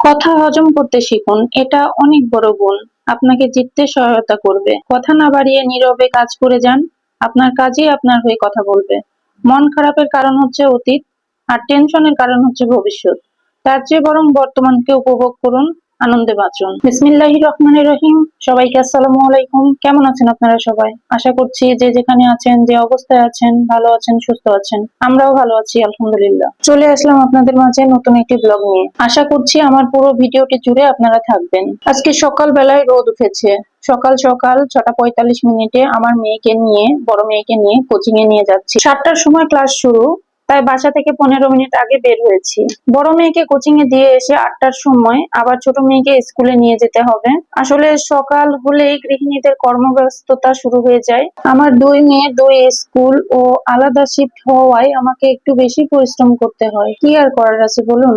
কথা হজম করতে শিখুন, এটা অনেক বড় গুণ। আপনাকে জিততে সহায়তা করবে। কথা না বাড়িয়ে নীরবে কাজ করে যান, আপনার কাজই আপনার হয়ে কথা বলবে। মন খারাপের কারণ হচ্ছে অতীত, আর টেনশনের কারণ হচ্ছে ভবিষ্যৎ। তার চেয়ে বরং বর্তমানকে উপভোগ করুন, আনন্দে বাঁচুন। বিসমিল্লাহির রহমানির রহিম। সবাইকে আসসালামু আলাইকুম। কেমন আছেন আপনারা সবাই? আশা করছি যে যেখানে আছেন, যে অবস্থায় আছেন, ভালো আছেন, সুস্থ আছেন। আমরাও ভালো আছি আলহামদুলিল্লাহ। চলে আসলাম আপনাদের মাঝে নতুন একটি ব্লগ নিয়ে। আশা করছি আমার পুরো ভিডিওটি জুড়ে আপনারা থাকবেন। আজকে সকাল বেলায় রোদ উঠেছে। সকাল সকাল 6টা 45 মিনিটে আমার মেয়েকে নিয়ে, বড় মেয়েকে নিয়ে কোচিং এ নিয়ে যাচ্ছি। 7টার সময় ক্লাস শুরু, তাই বাসা থেকে 15 মিনিট আগে বের হয়েছি। বড় মেয়েকে কোচিং এ দিয়ে এসে 8টার সময় আবার ছোট মেয়েকে স্কুলে নিয়ে যেতে হবে। আসলে সকাল হলেই গৃহিণীদের কর্মব্যস্ততা শুরু হয়ে যায়। আমার দুই মেয়ে দুই স্কুল ও আলাদা শিফট হওয়ায় আমাকে একটু বেশি পরিশ্রম করতে হয়। কি আর করার আছে বলুন?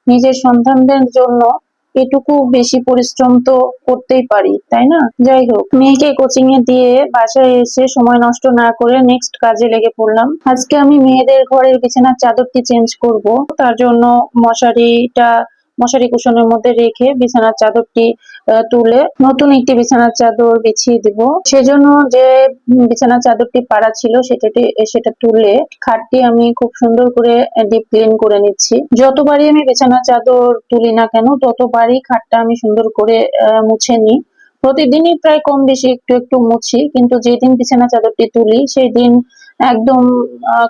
নিজের সন্তানদের জন্য এটুকু বেশি পরিশ্রম তো করতেই পারি, তাই না? যাই হোক, মেয়েকে কোচিং এ দিয়ে বাসায় এসে সময় নষ্ট না করে নেক্সট কাজে লেগে পড়লাম। আজকে আমি মেয়েদের ঘরের বিছানার চাদরটি চেঞ্জ করব। তার জন্য মশারি কুশনের মধ্যে রেখে বিছানার চাদরটি তুলে নতুন একটি বিছানার চাদর বিছিয়ে দিব। সেজন্য যে বিছানার চাদরটি পাড়া ছিল সেটা তুলে খাটটি আমি খুব সুন্দর করে ডিপ ক্লিন করে নিচ্ছি। যতবারই আমি বিছানার চাদর তুলি না কেন, ততবারই খাটটা আমি সুন্দর করে মুছে নিই। প্রতিদিনই প্রায় কম বেশি একটু একটু মুছি, কিন্তু যেদিন বিছানা চাদরটি তুলি সেই দিন একদম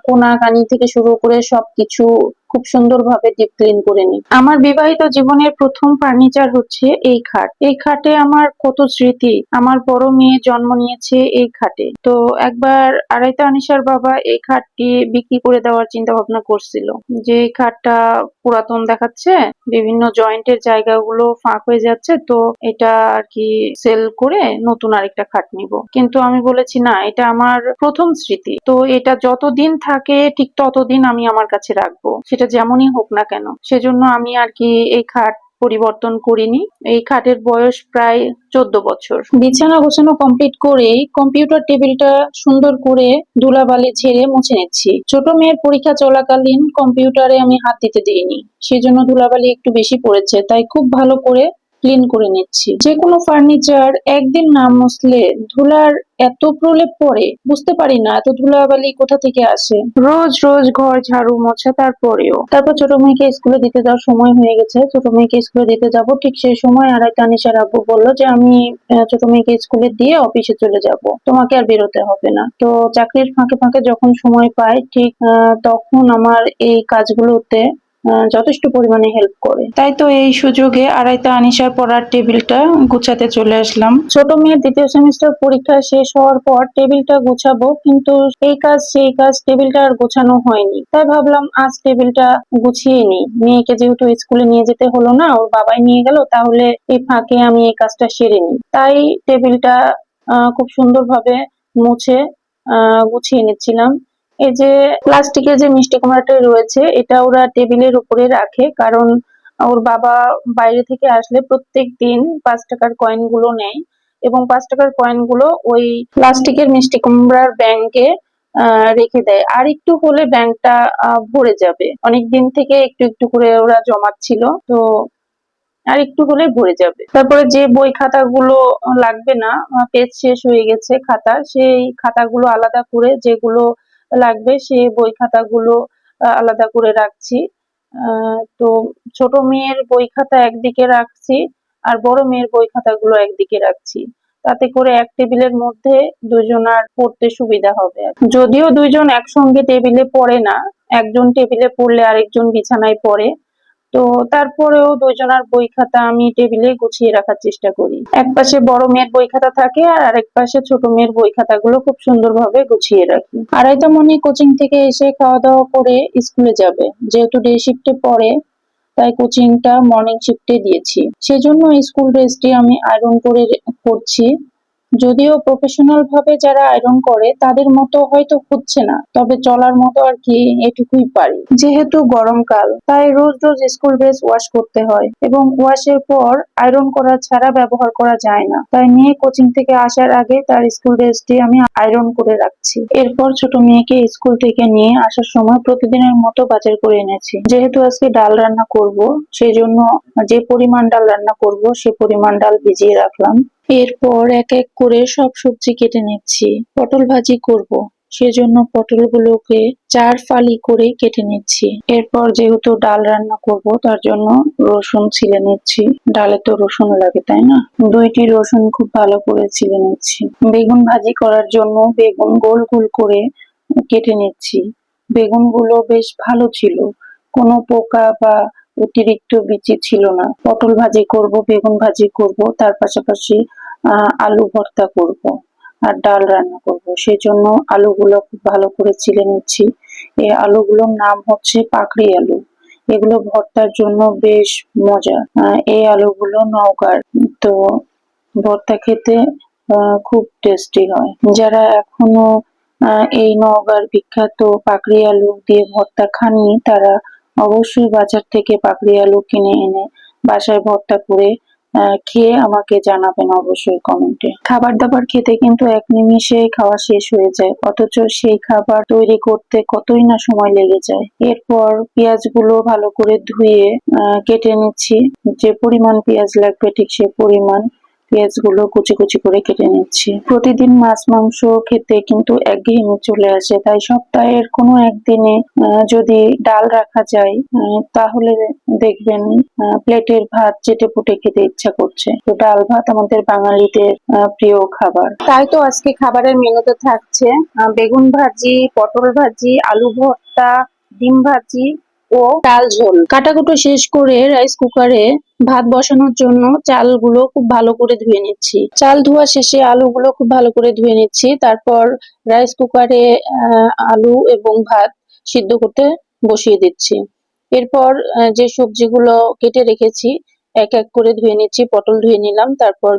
কোনা কানি থেকে শুরু করে সবকিছু খুব সুন্দরভাবে ডিপ ক্লিন করে নিই। আমার বিবাহিত জীবনের প্রথম ফার্নিচার হচ্ছে এই খাট। এই খাটে আমার কত স্মৃতি। আমার বড় মেয়ে জন্ম নিয়েছে এই খাটে। তো একবার আরাইতা আনিশার বাবা এই খাটটি বিক্রি করে দেওয়ার চিন্তা ভাবনা করছিল, যে এই খাটটা পুরাতন দেখাচ্ছে, বিভিন্ন জয়েন্টের জায়গাগুলো ফাঁক হয়ে যাচ্ছে, তো এটা আর কি সেল করে নতুন আরেকটা খাট নিব। কিন্তু আমি বলেছি না, এটা আমার প্রথম স্মৃতি, তো এটা যতদিন থাকে ঠিক ততদিন আমি আমার কাছে রাখবো, সেটা যেমনই হোক না কেন। সেজন্য আমি আর কি এই খাট পরিবর্তন করিনি। এই খাটের বয়স প্রায় 14 বছর। বিছানা গোছানো কমপ্লিট করেই কম্পিউটার টেবিলটা সুন্দর করে ধুলাবালি ঝেড়ে মুছে নিচ্ছি। ছোট মেয়ের পরীক্ষা চলাকালীন কম্পিউটারে আমি হাত দিতে দিইনি, সেজন্য ধুলাবালি একটু বেশি পড়েছে, তাই খুব ভালো করে ক্লিন করে নিচ্ছি। যে কোনো ফার্নিচার একদিন না মুছলে ধুলার এত প্রলেপ পড়ে, বুঝতে পারি না এত ধুলাবালি কোথা থেকে আসে। রোজ রোজ ঘর ঝাড়ু মোছা, তারপর ছোট মেয়েকে স্কুলে দিতে যাওয়ার সময় হয়ে গেছে। ছোট মেয়েকে স্কুলে দিতে যাব, ঠিক সেই সময় আরাইতা আনিশার আব্বু বললো যে আমি ছোট মেয়েকে স্কুলে দিয়ে অফিসে চলে যাব, তোমাকে আর বেরোতে হবে না। তো চাকরির ফাঁকে ফাঁকে যখন সময় পাই, ঠিক তখন আমার এই কাজগুলোতে যথেষ্ট পরিমাণে হেল্প করে। তাই তো এই সুযোগে আরাইতা আনিশার পড়ার টেবিলটা গুছাতে চলে আসলাম। ছোট মেয়ের দ্বিতীয় সেমিস্টার পরীক্ষা শেষ হওয়ার পর টেবিলটা গুছাবো, কিন্তু এই কাজ সেই কাজ, টেবিলটা আর গোছানো হয়নি। তাই ভাবলাম আজ টেবিলটা গুছিয়ে নিই। মেয়েকে যেহেতু স্কুলে নিয়ে যেতে হলো না, ওর বাবাই নিয়ে গেল, তাহলে এই ফাঁকে আমি এই কাজটা সেরে নিই। তাই টেবিলটা খুব সুন্দরভাবে মুছে গুছিয়ে নিচ্ছিলাম। এই যে প্লাস্টিকের যে মিষ্টি কুমড়াটা রয়েছে, এটা ওরা টেবিলের উপরে রাখে, কারণ ওর বাবা বাইরে থেকে আসলে প্রত্যেক দিন 5 টাকার কয়েন গুলো নেয়, এবং 5 টাকার কয়েন গুলো ওই প্লাস্টিকের মিষ্টি কুমড়ার ব্যাংকে রেখে দেয়। আর একটু হলে ব্যাংকটা ভরে যাবে। অনেক দিন থেকে একটু একটু করে ওরা জমাচ্ছিল, তো আর একটু হলে ভরে যাবে। তারপরে যে বই খাতাগুলো লাগবে না, পেজ শেষ হয়ে গেছে খাতা, সেই খাতাগুলো আলাদা করে, যেগুলো লাগবে সেই বই খাতাগুলো আলাদা করে রাখছি। তো ছোট মেয়ের বই খাতা একদিকে রাখছি, আর বড় মেয়ের বই খাতাগুলো একদিকে রাখছি। তাতে করে এক টেবিলের মধ্যে দুজনার পড়তে সুবিধা হবে। যদিও দুইজন একসঙ্গে টেবিলে পড়ে না, একজন টেবিলে পড়লে আরেকজন বিছানায় পড়ে, তো তারপরেও দুইজনার বই খাতা আমি টেবিলে গুছিয়ে রাখার চেষ্টা করি। এক পাশে বড় মেয়ের বই খাতা থাকে, আর আরেক পাশে ছোট মেয়ের বই খাতাগুলো খুব সুন্দরভাবে গুছিয়ে রাখি। আড়াইটা মনি কোচিং থেকে এসে খাওয়া দাওয়া করে স্কুলে যাবে। যেহেতু ডে শিফটে পড়ে, তাই কোচিংটা মর্নিং শিফটে দিয়েছি। সেজন্য স্কুল ড্রেসটি আমি আয়রন করে করছি। যদিও প্রফেশনাল ভাবে যারা আয়রন করে তাদের মতো হয়তো হচ্ছে না, তবে চলার মতো আর কি এটুকুই পারি। যেহেতু গরমকাল তাই রোজ রোজ স্কুল ড্রেস ওয়াশ করতে হয় এবং ওয়াশের পর আয়রন করা ছাড়া ব্যবহার করা যায় না, তাই মেয়ে কোচিং থেকে আসার আগে তার স্কুল ড্রেসটি আমি আয়রন করে রাখছি। এরপর ছোট মেয়েকে স্কুল থেকে নিয়ে আসার সময় প্রতিদিনের মতো বাজার করে এনেছি। যেহেতু আজকে ডাল রান্না করব, সেই জন্য যে পরিমাণ ডাল রান্না করব সে পরিমাণ ডাল ভিজিয়ে রাখলাম। এরপর এক এক করে সব সবজি কেটে নিচ্ছি। পটল ভাজি করব, সেজন্য পটলগুলোকে 4 ফালি করে কেটে নিচ্ছি। এরপর যেহেতু ডাল রান্না করব তার জন্য রসুন ছিলে নিচ্ছি। ডালে তো রসুন লাগে তাই না? 2টি রসুন খুব ভালো করে ছিলে নিচ্ছি। বেগুন ভাজি করার জন্য বেগুন গোল গোল করে কেটে নিচ্ছি। বেগুনগুলো বেশ ভালো ছিল, কোনো পোকা বা অতিরিক্ত বিচি ছিল না। পটল ভাজি করব, বেগুন ভাজি করব, তার পাশাপাশি আলু ভর্তা করব আর ডাল রান্না করব। সেজন্য আলুগুলো খুব ভালো করে ছিলে নিচ্ছি। এই আলুগুলোর নাম হচ্ছে পাকড়ি আলু। এগুলো ভর্তার জন্য বেশ মজা। এই আলুগুলো নওগাঁর, তো ভর্তা খেতে খুব টেস্টি হয়। যারা এখনো এই নওগাঁর বিখ্যাত পাকড়ি আলু দিয়ে ভর্তা খাননি তারা অবশ্যই বাজার থেকে পাকড়ি আলু কিনে এনে বাসায় ভর্তা করে খেয়ে আমাকে জানাবেন অবশ্যই কমেন্টে। খাবার দাবার খেতে কিন্তু এক নিমিষে খাওয়া শেষ হয়ে যায়, অথচ সেই খাবার তৈরি করতে কতই না সময় লেগে যায়। এরপর পেঁয়াজগুলো ভালো করে ধুয়ে কেটে নিচ্ছি। যে পরিমাণ পেঁয়াজ লাগবে ঠিক সেই পরিমাণ পেঁয়াজগুলো কুচি কুচি করে কেটে নিচ্ছি। প্রতিদিন মাছ মাংস খেতে কিন্তু একঘেয়েমি চলে আসে, তাই সপ্তাহের কোনো একদিনে যদি ডাল রাখা যায় তাহলে দেখবেন প্লেটের ভাত চেটে পুটে খেতে ইচ্ছা করছে। তো ডাল ভাত আমাদের বাঙালিদের প্রিয় খাবার। তাই তো আজকে খাবারের মেনুতে থাকছে বেগুন ভাজি, পটল ভাজি, আলু ভর্তা, ডিম ভাজি ও ডাল ঝোল। কাটাকুটো শেষ করে রাইস কুকারে ভাত বসানোর জন্য চালগুলো খুব ভালো করে ধুয়ে নিচ্ছি। চাল ধোয়া শেষে আলুগুলো খুব ভালো করে ধুয়ে নিচ্ছি। তারপর রাইস কুকারে আলু এবং ভাত সিদ্ধ করতে বসিয়ে দিচ্ছি। এরপর যে সবজিগুলো কেটে রেখেছি এক এক করে ধুয়ে নিচ্ছি। পটল ধুয়ে নিলাম, তারপর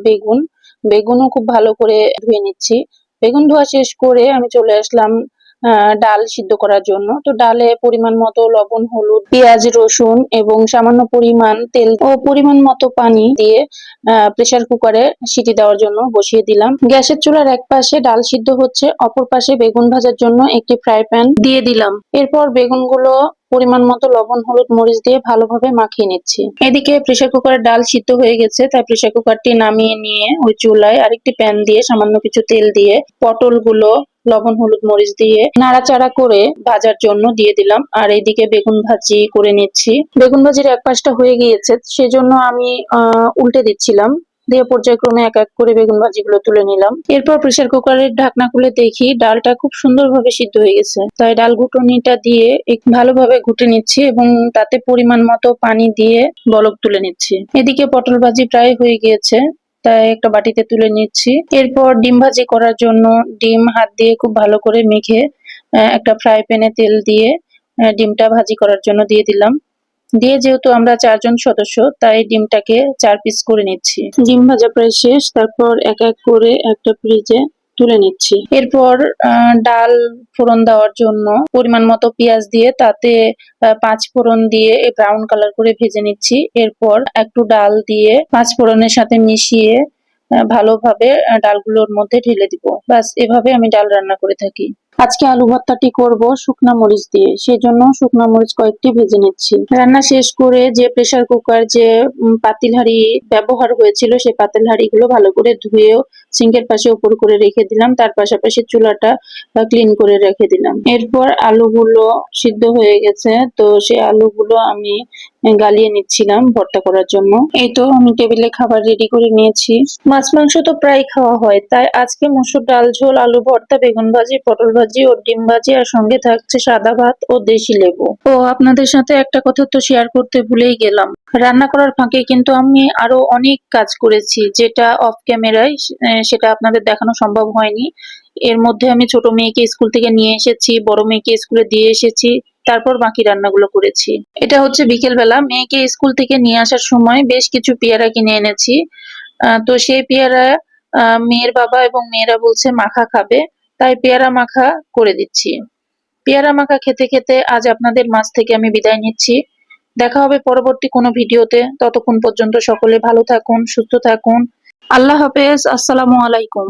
বেগুনও খুব ভালো করে ধুয়ে নিচ্ছি। বেগুন ধোয়া শেষ করে আমি চলে আসলাম ডাল সিদ্ধ করার জন্য। তো ডালে পরিমাণ মতো লবণ, হলুদ, পেঁয়াজ, রসুন এবং সামান্য পরিমাণ তেল ও পরিমাণ মতো পানি দিয়ে প্রেসার কুকারে সিটি দেওয়ার জন্য বসিয়ে দিলাম। গ্যাসের চুলার এক পাশে ডাল সিদ্ধ হচ্ছে, অপর পাশে বেগুন ভাজার জন্য একটি ফ্রাই প্যান দিয়ে দিলাম। এরপর বেগুনগুলো পরিমাণ মতো লবণ, হলুদ, মরিচ দিয়ে ভালোভাবে মাখিয়ে নিচ্ছি। এদিকে প্রেসার কুকারে ডাল সিদ্ধ হয়ে গেছে, তাই প্রেসার কুকারটি নামিয়ে নিয়ে ওই চুলায় আরেকটি প্যান দিয়ে সামান্য কিছু তেল দিয়ে পটলগুলো লবণ, হলুদ, মরিচ দিয়ে নাড়াচাড়া করে ভাজার জন্য দিয়ে দিলাম। আর এইদিকে বেগুন ভাজি করে নিচ্ছি। বেগুন ভাজির এক পাশটা হয়ে গিয়েছে, সেজন্য আমি উল্টে দিচ্ছিলাম। দিয়ে পর্যায়ক্রমে এক এক করে বেগুন ভাজিগুলো তুলে নিলাম। এরপর প্রেসার কুকারের ঢাকনা খুলে দেখি ডালটা খুব সুন্দরভাবে সিদ্ধ হয়ে গেছে, তাই ডাল ঘুটনিটা দিয়ে ভালোভাবে ঘুটে নিচ্ছি এবং তাতে পরিমাণ মতো পানি দিয়ে বলক তুলে নিচ্ছি। এদিকে পটল ভাজি প্রায় হয়ে গিয়েছে, তাই একটা বাটিতে তুলে নিচ্ছি। এরপর ডিম ভাজি করার জন্য ডিম হাত দিয়ে খুব ভালো করে মেখে একটা ফ্রাই প্যানে তেল দিয়ে ডিমটা ভাজি করার জন্য দিয়ে দিলাম। দিয়ে যেহেতু আমরা 4 জন সদস্য তাই ডিমটাকে 4 পিস করে নিচ্ছি। ডিম ভাজা প্রায় শেষ, তারপর এক এক করে একটা ফ্রিজে তুলে নিচ্ছি। এরপর ডাল ফোড়ন দেওয়ার জন্য পরিমাণ মতো পেঁয়াজ দিয়ে তাতে 5 ফোড়ন দিয়ে ব্রাউন কালার করে ভেজে নিচ্ছি। এরপর একটু ডাল দিয়ে 5 ফোড়নের সাথে মিশিয়ে ভালোভাবে ডালগুলোর মধ্যে ঢেলে দিব। ব্যাস, এভাবে আমি ডাল রান্না করে থাকি। আজকে আলু ভর্তাটি করব শুকনা মরিচ দিয়ে, সেজন্য শুকনা মরিচ কয়েকটি ভেজে নিচ্ছি। রান্না শেষ করে যে প্রেসার কুকার, যে পাতিল হাঁড়ি ব্যবহার হয়েছিল সেই পাতিল হাঁড়িগুলো ভালো করে ধুয়েও সিঙ্কের পাশে উপর করে রেখে দিলাম। তার পাশাপাশি চুলাটা ক্লিন করে রেখে দিলাম। এরপর আলুগুলো সিদ্ধ হয়ে গেছে, তো সেই আলুগুলো আমি গালিয়ে নিচ্ছিলাম ভর্তা করার জন্য। এই তো আমি টেবিলে খাবার রেডি করে নিয়েছি। মাছ মাংস তো প্রায় খাওয়া হয়, তাই আজকে মসুর ডাল ঝোল, আলু ভর্তা, বেগুন ভাজি, পটল ভাজি ও ডিম ভাজি, আর সঙ্গে থাকছে সাদা ভাত ও দেশি লেবু। ও আপনাদের সাথে একটা কথা তো শেয়ার করতে ভুলেই গেলাম। রান্না করার ফাঁকে কিন্তু আমি আরো অনেক কাজ করেছি, যেটা অফ ক্যামেরায় সেটা আপনাদের দেখানো সম্ভব হয়নি। এর মধ্যে আমি ছোট মেয়েকে স্কুল থেকে নিয়ে এসেছি, বড় মেয়েকে স্কুলে দিয়ে এসেছি, তারপর বাকি রান্নাগুলো করেছি। এটা হচ্ছে বিকেল বেলা, মেয়েকে স্কুল থেকে নিয়ে আসার সময় বেশ কিছু পেয়ারা কিনে এনেছি। তো সেই পেয়ারা মেয়ের বাবা এবং মেয়েরা বলছে মাখা খাবে, তাই পেয়ারা মাখা করে দিচ্ছি। পেয়ারা মাখা খেতে খেতে আজ আপনাদের মাঝ থেকে আমি বিদায় নিচ্ছি। দেখা হবে পরবর্তী কোনো ভিডিওতে। ততক্ষণ পর্যন্ত সকলে ভালো থাকুন, সুস্থ থাকুন। আল্লাহ হাফেজ। আসসালামু আলাইকুম।